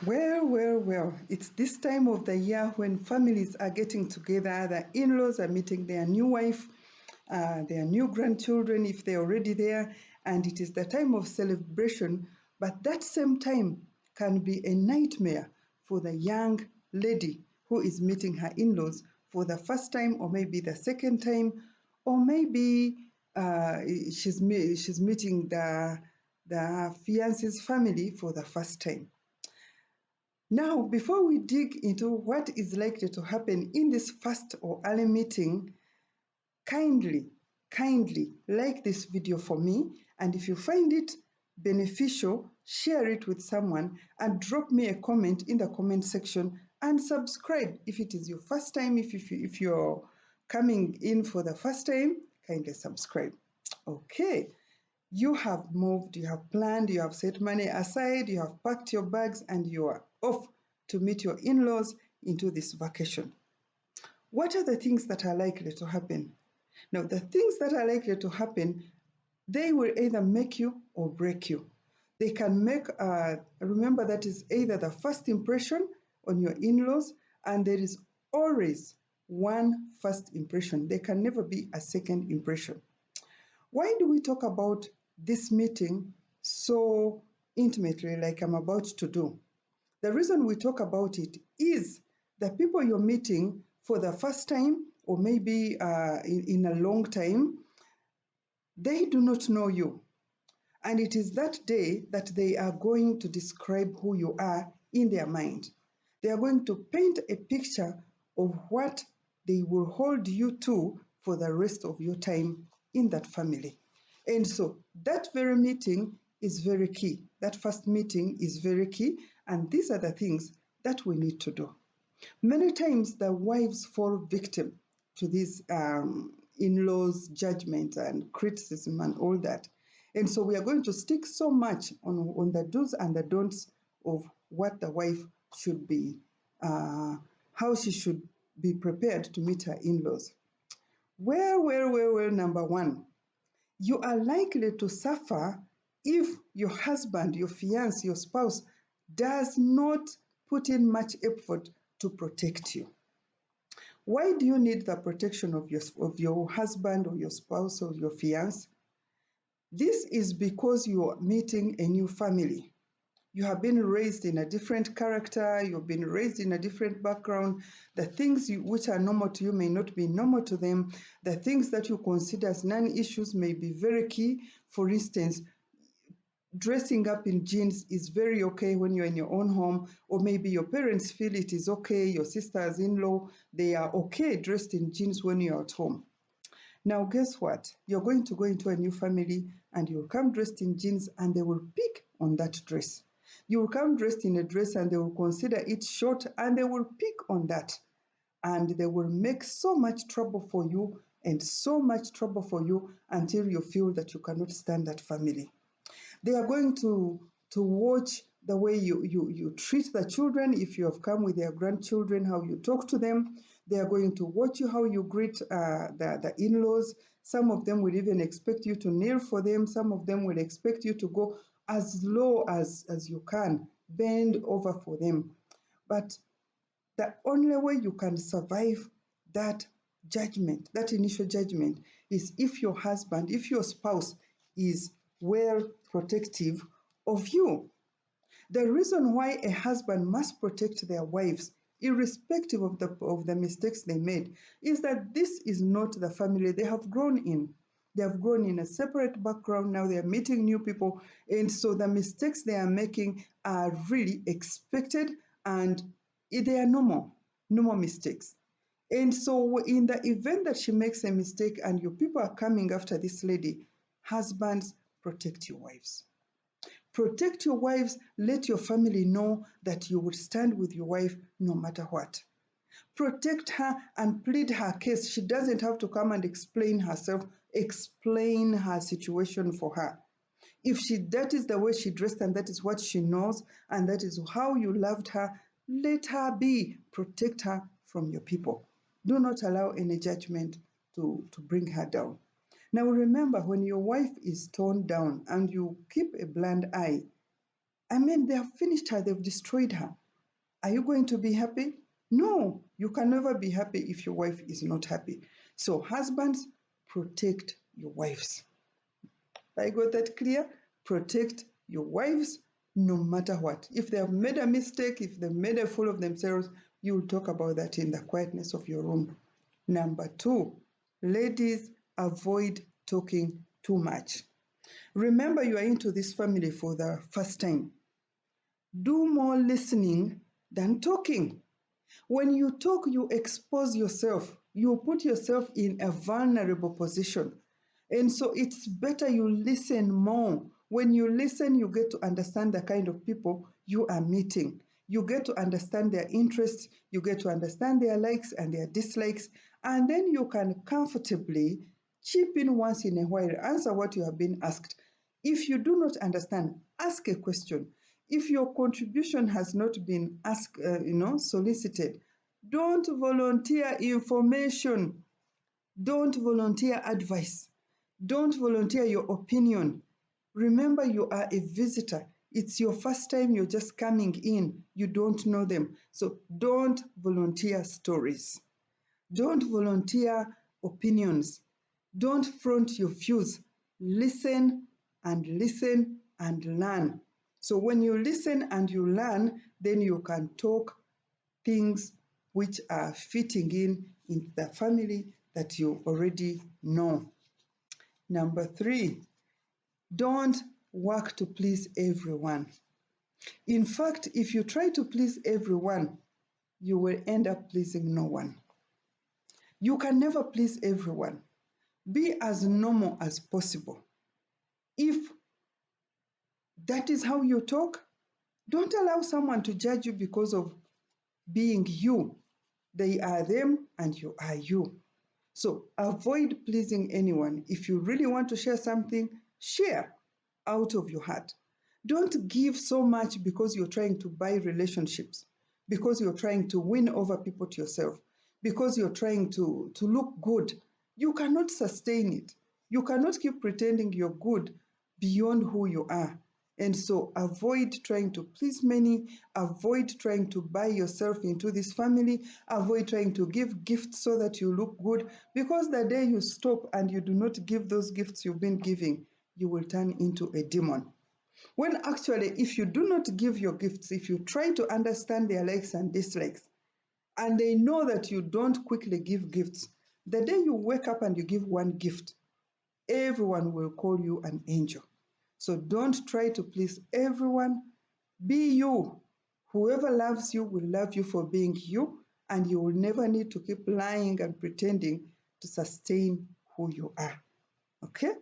Well, it's this time of the year when families are getting together, the in-laws are meeting their new wife, their new grandchildren if they're already there, and it is the time of celebration, but that same time can be a nightmare for the young lady who is meeting her in-laws for the first time or maybe the second time, or maybe she's meeting the fiance's family for the first time. Now, before we dig into what is likely to happen in this first or early meeting, kindly like this video for me, and if you find it beneficial, share it with someone and drop me a comment in the comment section, and subscribe if it is your first time. If you're coming in for the first time, kindly subscribe. Okay. You have moved, you have planned, you have set money aside, you have packed your bags, and you are off to meet your in-laws into this vacation. What are the things that are likely to happen? Now, the things that are likely to happen, they will either make you or break you. They can make, remember that is either the first impression on your in-laws, and there is always one first impression. There can never be a second impression. Why do we talk about this meeting so intimately, like I'm about to do? The reason we talk about it is the people you're meeting for the first time, or maybe in a long time, they do not know you. And it is that day that they are going to describe who you are in their mind. They are going to paint a picture of what they will hold you to for the rest of your time in that family. And so that very meeting is very key. That first meeting is very key. And these are the things that we need to do. Many times the wives fall victim to these in-laws' judgment and criticism and all that. And so we are going to stick so much on the do's and the don'ts of what the wife should be, how she should be prepared to meet her in-laws. Well, number one, you are likely to suffer if your husband, your fiancé, your spouse does not put in much effort to protect you. Why do you need the protection of your husband or your spouse or your fiancé? This is because you are meeting a new family. You have been raised in a different character, you've been raised in a different background. The things which are normal to you may not be normal to them. The things that you consider as non-issues may be very key. For instance, dressing up in jeans is very okay when you're in your own home, or maybe your parents feel it is okay, your sisters-in-law, they are okay dressed in jeans when you're at home. Now, guess what? You're going to go into a new family and you'll come dressed in jeans and they will pick on that dress. You will come dressed in a dress and they will consider it short and they will pick on that. And they will make so much trouble for you and so much trouble for you until you feel that you cannot stand that family. They are going to watch the way you treat the children. If you have come with their grandchildren, how you talk to them. They are going to watch you how you greet the in-laws. Some of them will even expect you to kneel for them. Some of them will expect you to go as low as you can, bend over for them. But the only way you can survive that judgment, that initial judgment, is if your husband, if your spouse is well protective of you. The reason why a husband must protect their wives, irrespective of the mistakes they made, is that this is not the family they have grown in. They have grown in a separate background. Now they are meeting new people. And so the mistakes they are making are really expected, and they are normal mistakes. And so in the event that she makes a mistake and your people are coming after this lady, husbands, protect your wives. Protect your wives. Let your family know that you will stand with your wife no matter what. Protect her and plead her case. She doesn't have to come and explain herself. Explain her situation for her. If that is the way she dressed and that is what she knows and that is how you loved her, let her be. Protect her from your people. Do not allow any judgment to bring her down. Now remember, when your wife is torn down and you keep a blind eye, I mean, they have finished her, they've destroyed her. Are you going to be happy? No, you can never be happy if your wife is not happy. So, husbands, protect your wives. I got that clear? Protect your wives no matter what. If they have made a mistake, if they've made a fool of themselves, you will talk about that in the quietness of your room. Number two, ladies, avoid talking too much. Remember, you are into this family for the first time. Do more listening than talking. When you talk, you expose yourself, you put yourself in a vulnerable position. And so it's better you listen more. When you listen, you get to understand the kind of people you are meeting. You get to understand their interests, you get to understand their likes and their dislikes, and then you can comfortably chip in once in a while, answer what you have been asked. If you do not understand, ask a question. If your contribution has not been asked, solicited, don't volunteer information. Don't volunteer advice. Don't volunteer your opinion. Remember, you are a visitor. It's your first time, you're just coming in. You don't know them. So don't volunteer stories. Don't volunteer opinions. Don't front your views. Listen and learn. So when you listen and you learn, then you can talk things which are fitting in the family that you already know. Number three, don't work to please everyone. In fact, if you try to please everyone, you will end up pleasing no one. You can never please everyone. Be as normal as possible. If that is how you talk, don't allow someone to judge you because of being you. They are them and you are you. So avoid pleasing anyone. If you really want to share something, share out of your heart. Don't give so much because you're trying to buy relationships, because you're trying to win over people to yourself, because you're trying to look good. You cannot sustain it. You cannot keep pretending you're good beyond who you are. And so avoid trying to please many, avoid trying to buy yourself into this family, avoid trying to give gifts so that you look good, because the day you stop and you do not give those gifts you've been giving, you will turn into a demon. When actually, if you do not give your gifts, if you try to understand their likes and dislikes, and they know that you don't quickly give gifts, the day you wake up and you give one gift, everyone will call you an angel. So don't try to please everyone. Be you. Whoever loves you will love you for being you, and you will never need to keep lying and pretending to sustain who you are. Okay?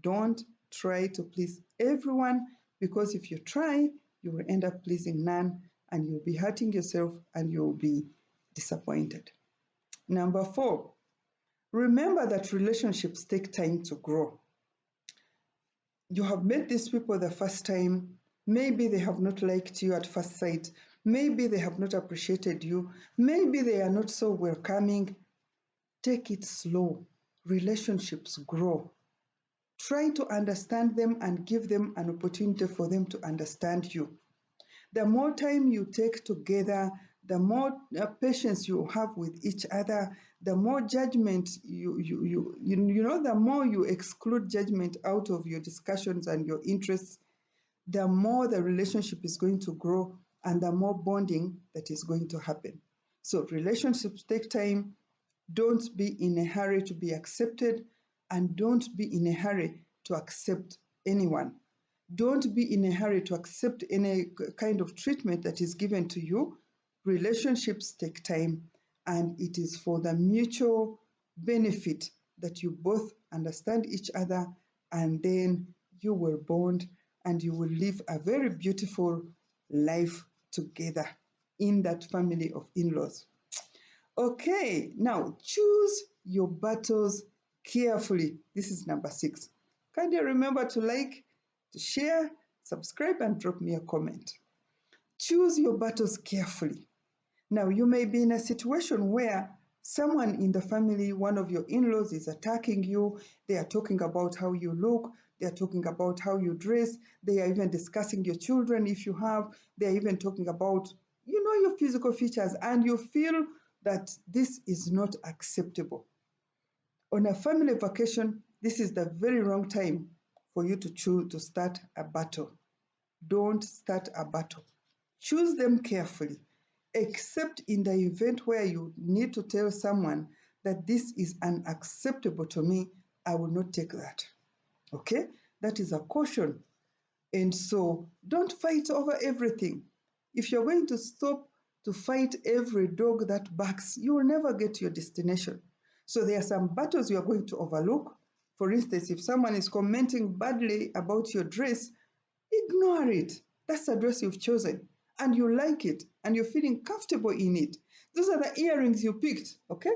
Don't try to please everyone, because if you try, you will end up pleasing none and you'll be hurting yourself and you'll be disappointed. Number four, remember that relationships take time to grow. You have met these people the first time. Maybe they have not liked you at first sight. Maybe they have not appreciated you. Maybe they are not so welcoming. Take it slow. Relationships grow. Try to understand them and give them an opportunity for them to understand you. The more time you take together, the more patience you have with each other, the more judgment the more you exclude judgment out of your discussions and your interests, the more the relationship is going to grow and the more bonding that is going to happen. So relationships take time. Don't be in a hurry to be accepted, and don't be in a hurry to accept anyone. Don't be in a hurry to accept any kind of treatment that is given to you. Relationships take time, and it is for the mutual benefit that you both understand each other, and then you will bond and you will live a very beautiful life together in that family of in-laws. Okay, now choose your battles carefully. This is number 6. Kindly remember to like, to share, subscribe, and drop me a comment. Choose your battles carefully. Now, you may be in a situation where Someone in the family, one of your in-laws is attacking you. They are talking about how you look. They are talking about how you dress. They are even discussing your children if you have. They are even talking about, your physical features, and you feel that this is not acceptable. On a family vacation, this is the very wrong time for you to choose to start a battle. Don't start a battle. Choose them carefully, except in the event where you need to tell someone that this is unacceptable to me. I will not take that. Okay? That is a caution. And so don't fight over everything. If you're going to stop to fight every dog that barks, you will never get to your destination. So there are some battles you are going to overlook. For instance, if someone is commenting badly about your dress, ignore it. That's the dress you've chosen, and you like it, and you're feeling comfortable in it. Those are the earrings you picked, okay?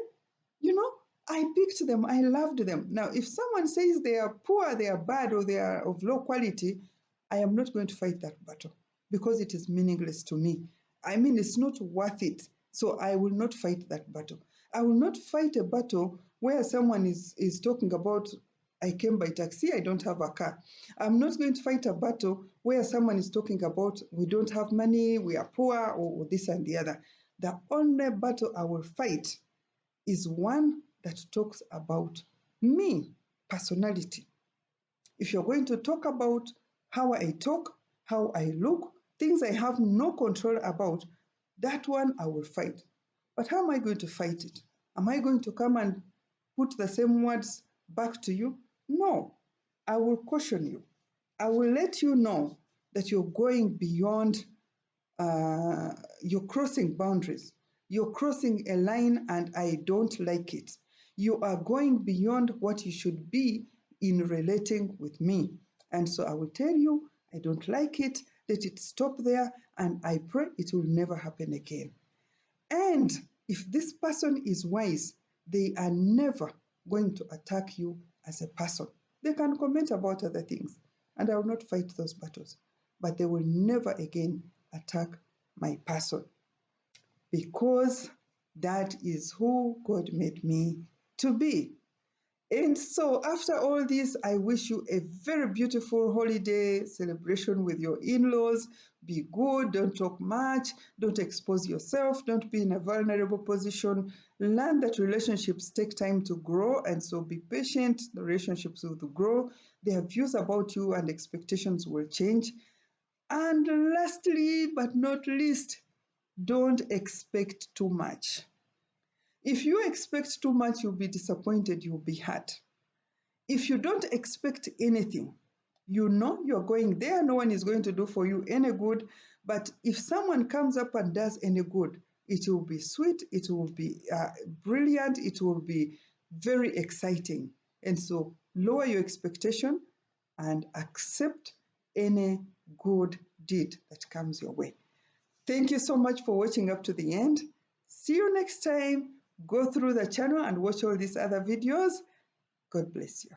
You know, I picked them, I loved them. Now, if someone says they are poor, they are bad, or they are of low quality, I am not going to fight that battle because it is meaningless to me. I mean, it's not worth it. So I will not fight that battle. I will not fight a battle where someone is talking about, I came by taxi, I don't have a car. I'm not going to fight a battle where someone is talking about, we don't have money, we are poor, or this and the other. The only battle I will fight is one that talks about me, personality. If you're going to talk about how I talk, how I look, things I have no control about, that one I will fight. But how am I going to fight it? Am I going to come and put the same words back to you? No. I will caution you. I will let you know that you're going beyond, you're crossing boundaries. You're crossing a line, and I don't like it. You are going beyond what you should be in relating with me. And so I will tell you, I don't like it, let it stop there, and I pray it will never happen again. And if this person is wise, they are never going to attack you as a person. They can comment about other things, and I will not fight those battles, but they will never again attack my person, because that is who God made me to be. And so, after all this, I wish you a very beautiful holiday celebration with your in laws. Be good, don't talk much, don't expose yourself, don't be in a vulnerable position. Learn that relationships take time to grow, and so be patient. The relationships will grow, their views about you and expectations will change. And lastly, but not least, don't expect too much. If you expect too much, you'll be disappointed, you'll be hurt. If you don't expect anything, you know you're going there, no one is going to do for you any good. But if someone comes up and does any good, it will be sweet, it will be brilliant, it will be very exciting. And so lower your expectation and accept any good deed that comes your way. Thank you so much for watching up to the end. See you next time. Go through the channel and watch all these other videos. God bless you.